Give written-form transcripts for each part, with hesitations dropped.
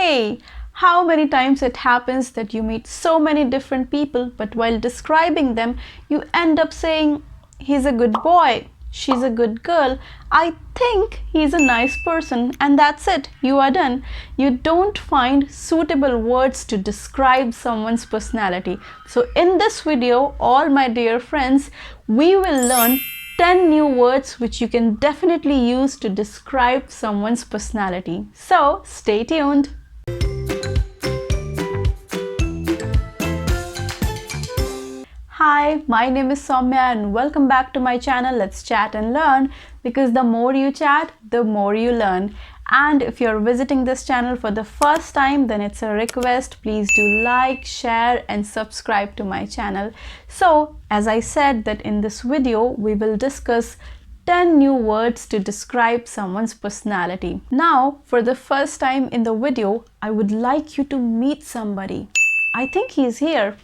Hey, how many times it happens that you meet so many different people, but while describing them, you end up saying, he's a good boy, she's a good girl, I think he's a nice person, and that's it, you are done. You don't find suitable words to describe someone's personality. So in this video, all my dear friends, we will learn 10 new words which you can definitely use to describe someone's personality. So stay tuned. Hi, my name is Soumya and welcome back to my channel. Let's chat and learn, because the more you chat, the more you learn. And if you're visiting this channel for the first time, then it's a request. Please do like, share and subscribe to my channel. So as I said that in this video, we will discuss 10 new words to describe someone's personality. Now, for the first time in the video, I would like you to meet somebody. I think he's here.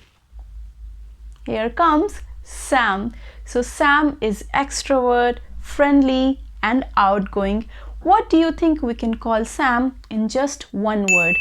Here comes Sam. So Sam is extrovert, friendly and outgoing. What do you think we can call Sam in just one word?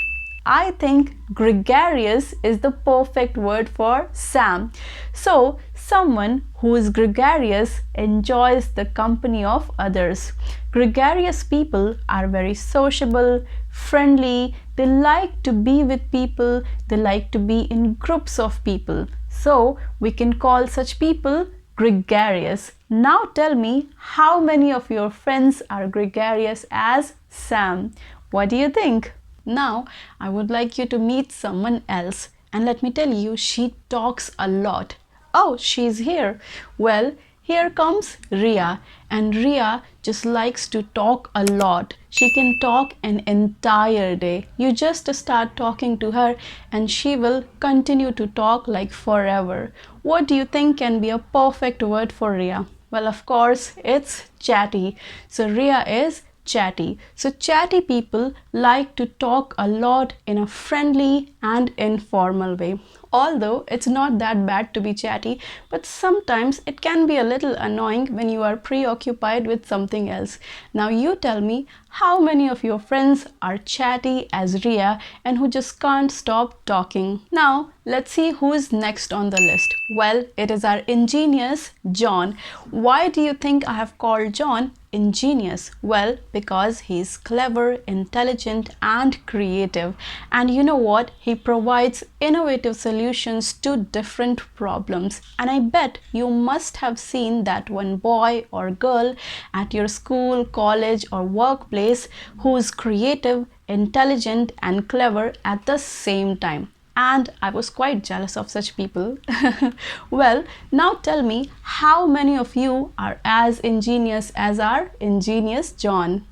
I think gregarious is the perfect word for Sam. So someone who is gregarious enjoys the company of others. Gregarious people are very sociable, friendly, they like to be with people, they like to be in groups of people. So we can call such people gregarious. Now tell me, how many of your friends are gregarious as Sam? What do you think? Now I would like you to meet someone else, and let me tell you, she talks a lot. Oh, she's here. Well, here comes Ria, and Ria just likes to talk a lot. She can talk an entire day. You just start talking to her and she will continue to talk like forever. What do you think can be a perfect word for Ria? Well, of course, it's chatty. So Ria is chatty. So chatty people like to talk a lot in a friendly and informal way. Although it's not that bad to be chatty, but sometimes it can be a little annoying when you are preoccupied with something else. Now you tell me, how many of your friends are chatty as Ria and who just can't stop talking? Now let's see who is next on the list. Well, it is our ingenious John. Why do you think I have called John ingenious? Well, because he's clever, intelligent and creative. And you know what? He provides innovative solutions to different problems. And I bet you must have seen that one boy or girl at your school, college or workplace who's creative, intelligent and clever at the same time. And I was quite jealous of such people. Well, now tell me, how many of you are as ingenious as our ingenious John?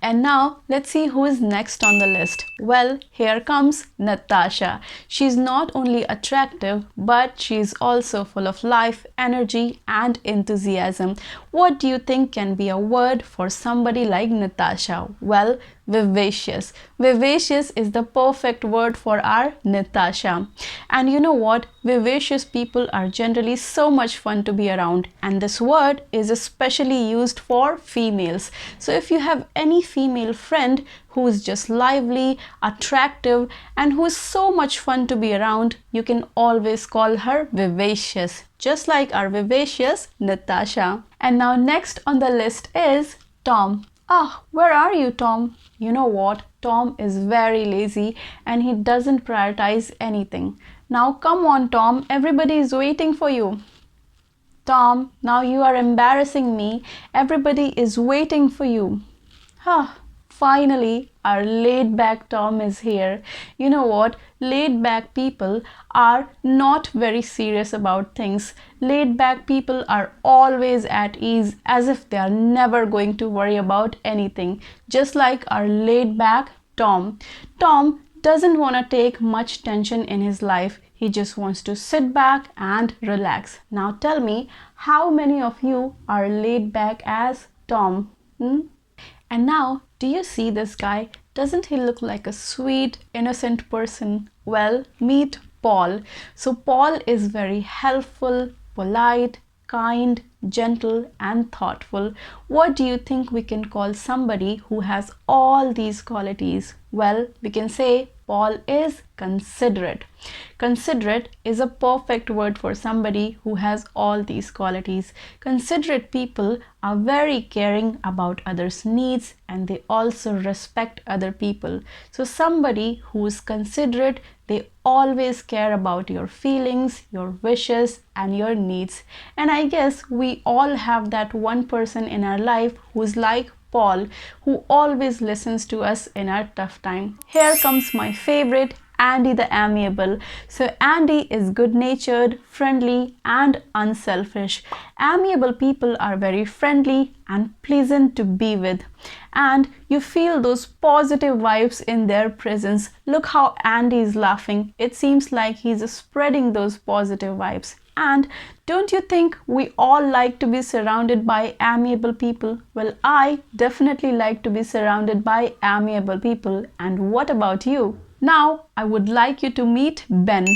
And now let's see who is next on the list. Well, here comes Natasha. She's not only attractive, but she's also full of life, energy and enthusiasm. What do you think can be a word for somebody like Natasha? Well, vivacious. Vivacious is the perfect word for our Natasha. And you know what? Vivacious people are generally so much fun to be around. And this word is especially used for females. So if you have any female friend who is just lively, attractive, and who is so much fun to be around, you can always call her vivacious, just like our vivacious Natasha. And now next on the list is Tom. Ah, where are you, Tom? You know what? Tom is very lazy and he doesn't prioritize anything. Now come on, Tom, everybody is waiting for you. Tom, now you are embarrassing me. Everybody is waiting for you. Finally, our laid-back Tom is here. You know what? Laid-back people are not very serious about things. Laid-back people are always at ease, as if they are never going to worry about anything. Just like our laid-back Tom. Tom doesn't want to take much tension in his life. He just wants to sit back and relax. Now tell me, how many of you are laid back as Tom? And now, do you see this guy? Doesn't he look like a sweet, innocent person? Well, meet Paul. So Paul is very helpful, polite, kind, gentle and thoughtful. What do you think we can call somebody who has all these qualities? Well, we can say Paul is considerate. Considerate is a perfect word for somebody who has all these qualities. Considerate people are very caring about others' needs and they also respect other people. So somebody who is considerate, they always care about your feelings, your wishes and your needs. And I guess we all have that one person in our life who's like Paul, who always listens to us in our tough time. Here comes my favorite, Andy the amiable. So Andy is good-natured, friendly and unselfish. Amiable people are very friendly and pleasant to be with. And you feel those positive vibes in their presence. Look how Andy is laughing. It seems like he's spreading those positive vibes. And don't you think we all like to be surrounded by amiable people? Well, I definitely like to be surrounded by amiable people. And what about you? Now, I would like you to meet Ben.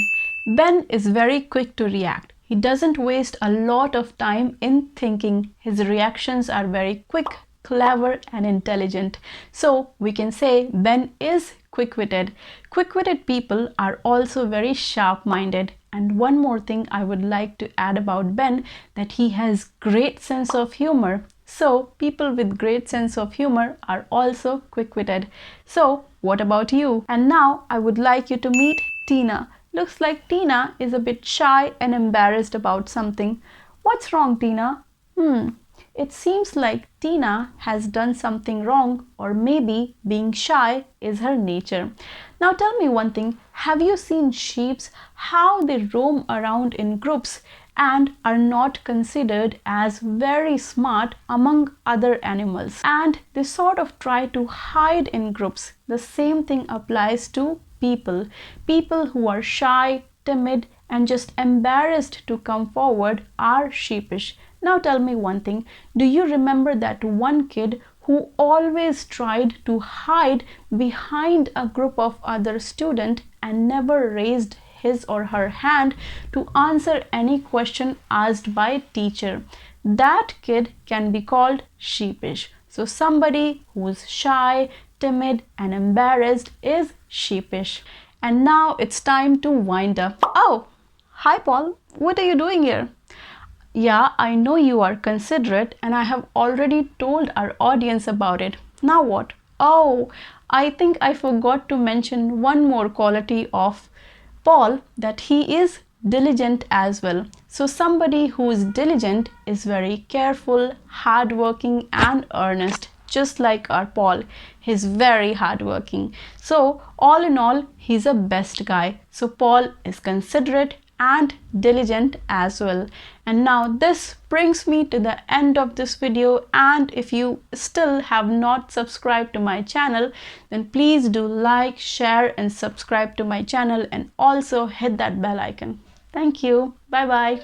Ben is very quick to react. He doesn't waste a lot of time in thinking. His reactions are very quick, clever and intelligent. So we can say Ben is quick-witted. Quick-witted people are also very sharp-minded. And one more thing I would like to add about Ben, that he has great sense of humor. So people with great sense of humor are also quick-witted. So what about you? And now I would like you to meet Tina. Looks like Tina is a bit shy and embarrassed about something. What's wrong, Tina? It seems like Tina has done something wrong, or maybe being shy is her nature. Now tell me one thing, have you seen sheep, how they roam around in groups and are not considered as very smart among other animals? And they sort of try to hide in groups. The same thing applies to people. People who are shy, timid and just embarrassed to come forward are sheepish. Now tell me one thing, do you remember that one kid who always tried to hide behind a group of other students and never raised his or her hand to answer any question asked by teacher? That kid can be called sheepish. So somebody who's shy, timid and embarrassed is sheepish. And now it's time to wind up. Oh, hi Paul, what are you doing here? Yeah, I know you are considerate and I have already told our audience about it. Now what? Oh, I think I forgot to mention one more quality of Paul, that he is diligent as well. So somebody who is diligent is very careful, hardworking and earnest. Just like our Paul, he's very hardworking. So all in all, he's a best guy. So Paul is considerate and diligent as well. And now this brings me to the end of this video, and if you still have not subscribed to my channel, then please do like, share and subscribe to my channel and also hit that bell icon. Thank you. Bye bye.